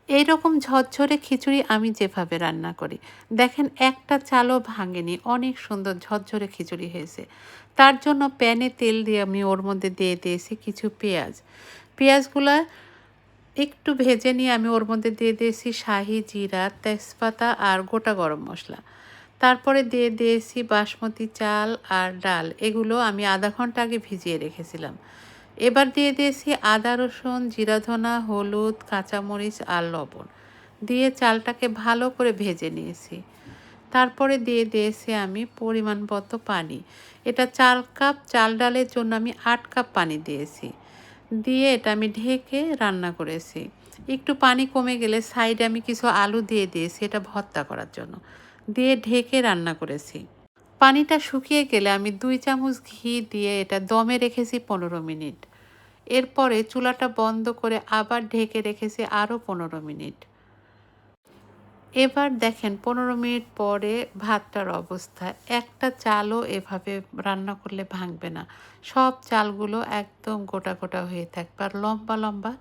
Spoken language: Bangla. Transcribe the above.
এইরকম ঝরঝরে খিচুড়ি আমি যেভাবে রান্না করি, দেখেন একটা চালও ভাঙেনি, অনেক সুন্দর ঝরঝরে খিচুড়ি হয়েছে। তার জন্য প্যানে তেল দিয়ে আমি ওর মধ্যে দিয়ে দিয়েছি কিছু পেঁয়াজ। পেঁয়াজগুলা একটু ভেজে নিয়ে আমি ওর মধ্যে দিয়ে দিয়েছি শাহি জিরা, তেজপাতা আর গোটা গরম মশলা। তারপরে দিয়ে দিয়েছি বাসমতি চাল আর ডাল, এগুলো আমি আধা ঘন্টা আগে ভিজিয়ে রেখেছিলাম। এবার দিয়ে দিয়েছি আদা রসুন, জিরা ধনা, হলুদ, কাঁচামরিচ আর লবণ দিয়ে চালটাকে ভালো করে ভেজে নিয়েছি। তারপরে দিয়ে দিয়েছি আমি পরিমাণ মতো পানি। এটা 4 কাপ চাল ডালের জন্য আমি 8 কাপ পানি দিয়েছি। দিয়ে এটা আমি ঢেকে রান্না করেছি। একটু পানি কমে গেলে সাইডে আমি কিছু আলু দিয়ে দিয়েছি এটা ভর্তা করার জন্য। দিয়ে ঢেকে রান্না করেছি। পানিটা শুকিয়ে গেলে আমি 2 চামচ ঘি দিয়ে এটা দমে রেখেছি 15 মিনিট। এরপরে চুলাটা বন্ধ করে আবার ঢেকে রেখেছি আরও 15 মিনিট। এবার দেখেন 15 মিনিট পরে ভাতটার অবস্থা। একটা চালও এভাবে রান্না করলে ভাঙবে না। সব চালগুলো একদম গোটা, গোটা হয়ে থাকবে আর লম্বা, লম্বা